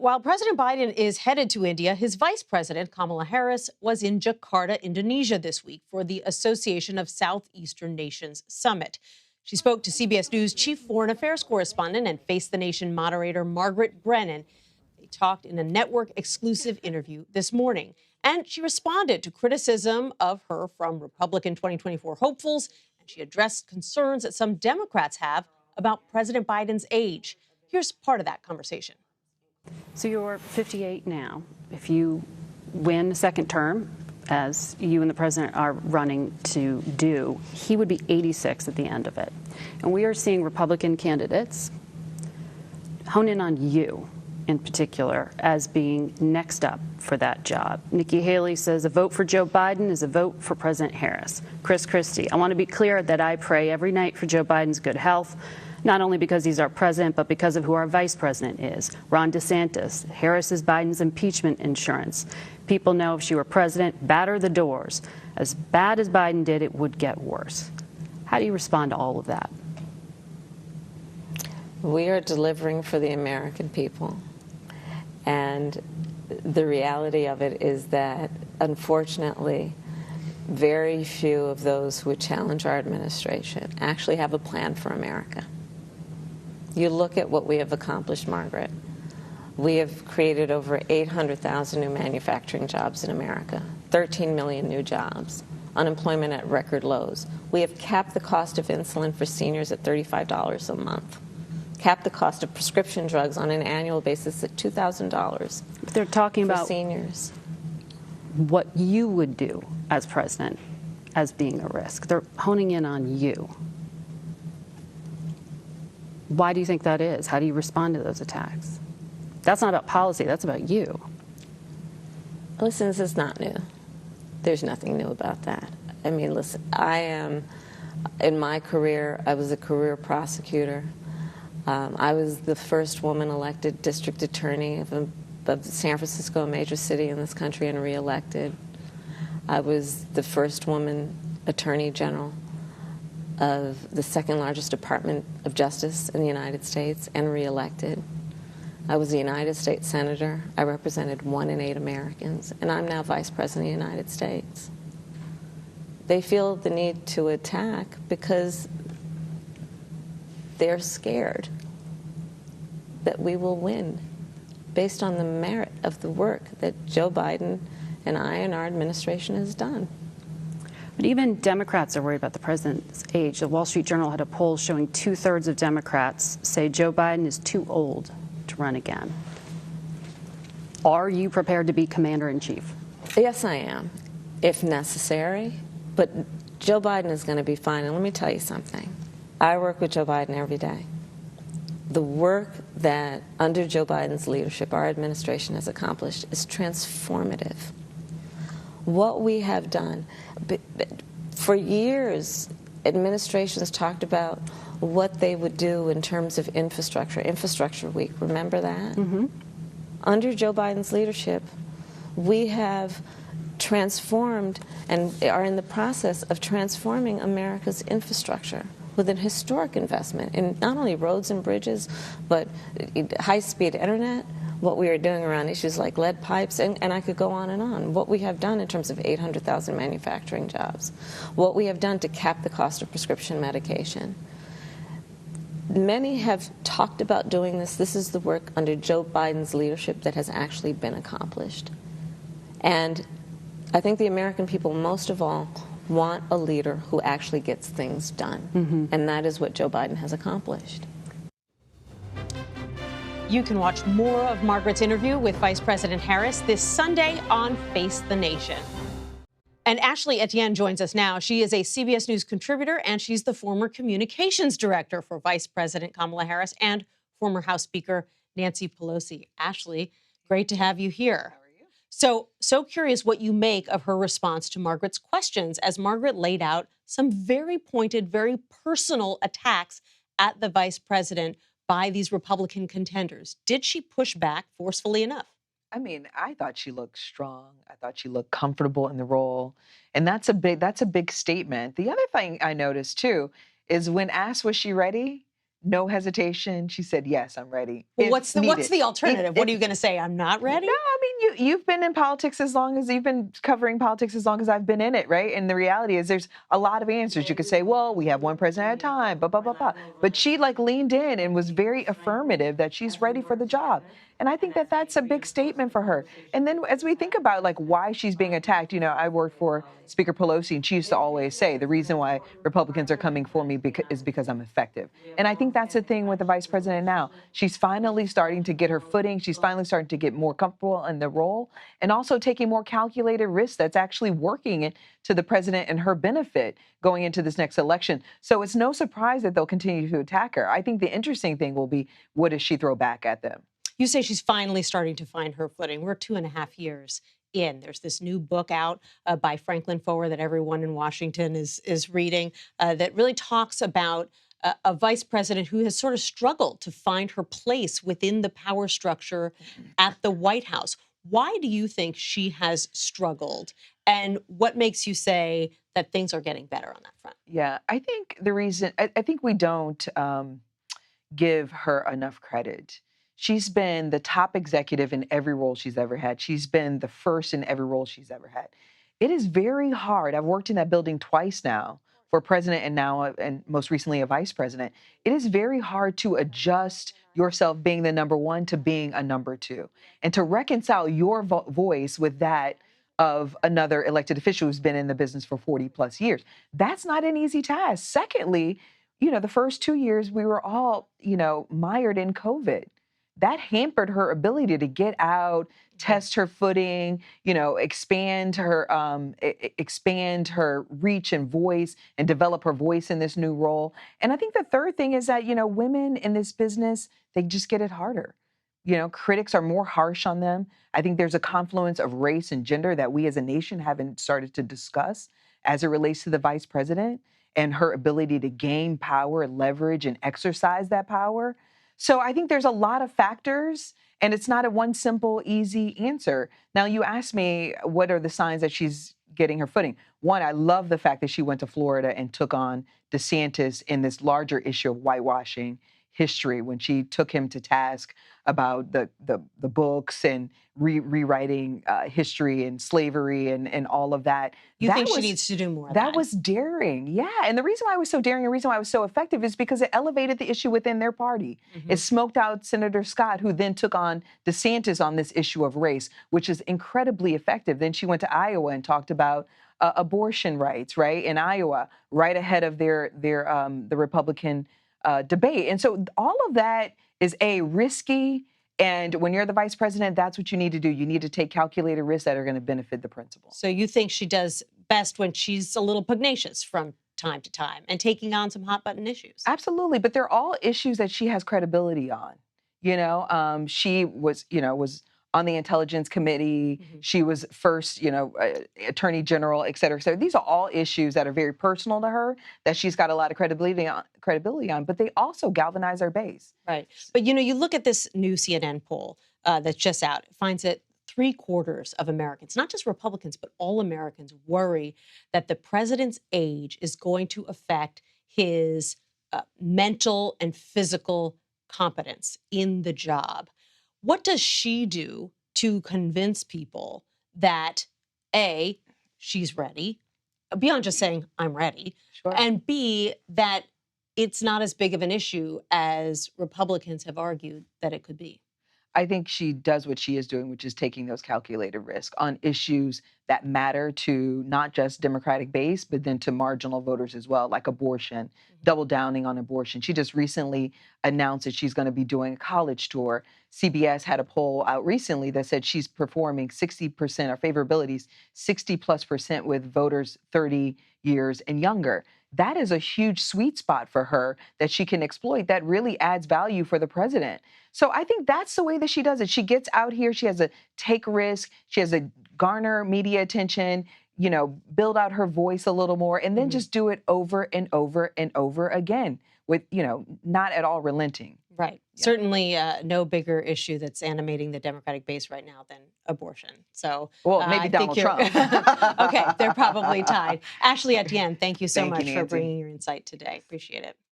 While President Biden is headed to India, his vice president, Kamala Harris, was in Jakarta, Indonesia this week for the Association of Southeastern Nations Summit. She spoke to CBS News chief foreign affairs correspondent and Face the Nation moderator Margaret Brennan. They talked in a network exclusive interview this morning. And she responded to criticism of her from Republican 2024 hopefuls. And she addressed concerns that some Democrats have about President Biden's age. Here's part of that conversation. So you're 58 now. If you win a second term, as you and the president are running to do, he would be 86 at the end of it. And we are seeing Republican candidates hone in on you in particular as being next up for that job. Nikki Haley says a vote for Joe Biden is a vote for President Harris. Chris Christie, I want to be clear that I pray every night for Joe Biden's good health, not only because he's our president, but because of who our vice president is. Ron DeSantis, Harris is Biden's impeachment insurance. People know if she were president, batter the doors. As bad as Biden did, it would get worse. How do you respond to all of that? We are delivering for the American people. And the reality of it is that, unfortunately, very few of those who would challenge our administration actually have a plan for America. You look at what we have accomplished, Margaret. We have created over 800,000 new manufacturing jobs in America, 13 million new jobs, unemployment at record lows. We have capped the cost of insulin for seniors at $35 a month, capped the cost of prescription drugs on an annual basis at $2,000. They're talking for about seniors. What you would do as president as being a risk. They're honing in on you. Why do you think that is? How do you respond to those attacks? That's not about policy. That's about you. Listen, this is not new. There's nothing new about that. I mean, listen, in my career, I was a career prosecutor. I was the first woman elected district attorney of San Francisco, a major city in this country, and reelected. I was the first woman attorney general of the second largest Department of Justice in the United States and reelected. I was a United States Senator. I represented 1 in 8 Americans, and I'm now Vice President of the United States. They feel the need to attack because they're scared that we will win based on the merit of the work that Joe Biden and I and our administration has done. But even Democrats are worried about the president's age. The Wall Street Journal had a poll showing 2/3 of Democrats say Joe Biden is too old to run again. Are you prepared to be commander-in-chief? Yes, I am, if necessary. But Joe Biden is going to be fine. And let me tell you something. I work with Joe Biden every day. The work that, under Joe Biden's leadership, our administration has accomplished is transformative. What we have done, for years, administrations talked about what they would do in terms of Infrastructure Week. Remember that? Mm-hmm. Under Joe Biden's leadership, we have transformed and are in the process of transforming America's infrastructure with an historic investment in not only roads and bridges, but high-speed internet, what we are doing around issues like lead pipes, and I could go on and on. What we have done in terms of 800,000 manufacturing jobs, what we have done to cap the cost of prescription medication. Many have talked about doing this. This is the work under Joe Biden's leadership that has actually been accomplished. And I think the American people, most of all, want a leader who actually gets things done. Mm-hmm. And that is what Joe Biden has accomplished. You can watch more of Margaret's interview with Vice President Harris this Sunday on Face the Nation. And Ashley Etienne joins us now. She is a CBS News contributor, and she's the former communications director for Vice President Kamala Harris and former House Speaker Nancy Pelosi. Ashley, great to have you here. How are you? So curious what you make of her response to Margaret's questions as Margaret laid out some very pointed, very personal attacks at the vice president by these Republican contenders. Did she push back forcefully enough? I mean, I thought she looked strong. I thought she looked comfortable in the role. And that's a big statement. The other thing I noticed too is when asked was she ready, no hesitation. She said, yes, I'm ready. Well, if what's needed. the alternative? What are you If- going to say? I'm not ready? No, I mean, you've been in politics as long as you've been covering politics as long as I've been in it, right? And the reality is there's a lot of answers. You could say, well, we have one president at a time, blah, blah, blah, blah. But she like leaned in and was very affirmative that she's ready for the job. And I think that that's a big statement for her. And then as we think about like why she's being attacked, I worked for Speaker Pelosi, and she used to always say the reason why Republicans are coming for me is because I'm effective. And I think that's the thing with the vice president now. She's finally starting to get her footing. She's finally starting to get more comfortable in the role and also taking more calculated risks that's actually working to the president and her benefit going into this next election. So it's no surprise that they'll continue to attack her. I think the interesting thing will be, what does she throw back at them? You say she's finally starting to find her footing. We're 2.5 years in. There's this new book out by Franklin Foer that everyone in Washington is reading that really talks about a vice president who has sort of struggled to find her place within the power structure at the White House. Why do you think she has struggled? And what makes you say that things are getting better on that front? Yeah, I think the reason, I think we don't give her enough credit. She's been the top executive in every role she's ever had. She's been the first in every role she's ever had. It is very hard. I've worked in that building twice now for president and now, and most recently a vice president. It is very hard to adjust yourself being the number one to being a number two and to reconcile your voice with that of another elected official who's been in the business for 40 plus years. That's not an easy task. Secondly, the first 2 years we were all, mired in COVID. That hampered her ability to get out, test her footing, expand her reach and voice and develop her voice in this new role. And I think the third thing is that, women in this business, they just get it harder. Critics are more harsh on them. I think there's a confluence of race and gender that we as a nation haven't started to discuss as it relates to the vice president and her ability to gain power, leverage, and exercise that power. So I think there's a lot of factors, and it's not a one simple, easy answer. Now, you asked me, what are the signs that she's getting her footing? One, I love the fact that she went to Florida and took on DeSantis in this larger issue of whitewashing history when she took him to task about the books and rewriting history and slavery and all of that. You think she needs to do more of that? That was daring, yeah. And the reason why it was so daring, the reason why it was so effective is because it elevated the issue within their party. It smoked out Senator Scott, who then took on DeSantis on this issue of race, which is incredibly effective. Then she went to Iowa and talked about abortion rights, right, in Iowa, right ahead of the Republican debate. And so all of that is risky. And when you're the vice president, that's what you need to do. You need to take calculated risks that are going to benefit the principal. So you think she does best when she's a little pugnacious from time to time and taking on some hot button issues? Absolutely. But they're all issues that she has credibility on. She was on the Intelligence Committee. She was first, Attorney General, et cetera, et cetera. These are all issues that are very personal to her, that she's got a lot of credibility on, but they also galvanize her base. Right. But, you look at this new CNN poll that's just out. It finds that 3/4 of Americans, not just Republicans, but all Americans, worry that the president's age is going to affect his mental and physical competence in the job. What does she do to convince people that, A, she's ready, beyond just saying, I'm ready, Sure. and B, that it's not as big of an issue as Republicans have argued that it could be? I think she does what she is doing, which is taking those calculated risks on issues that matter to not just Democratic base, but then to marginal voters as well, like abortion, double downing on abortion. She just recently announced that she's going to be doing a college tour. CBS had a poll out recently that said she's performing 60%, or favorabilities 60+% with voters 30 years and younger. That is a huge sweet spot for her that she can exploit that really adds value for the president. So I think that's the way that she does it. She gets out here, she has to take risk, she has to garner media attention, build out her voice a little more, and then just do it over and over and over again with, not at all relenting. Right. Yeah. Certainly no bigger issue that's animating the Democratic base right now than abortion. So, well, maybe Donald Trump. Okay, they're probably tied. Ashley Etienne, thank you so much for Nancy. bringing your insight today. Appreciate it.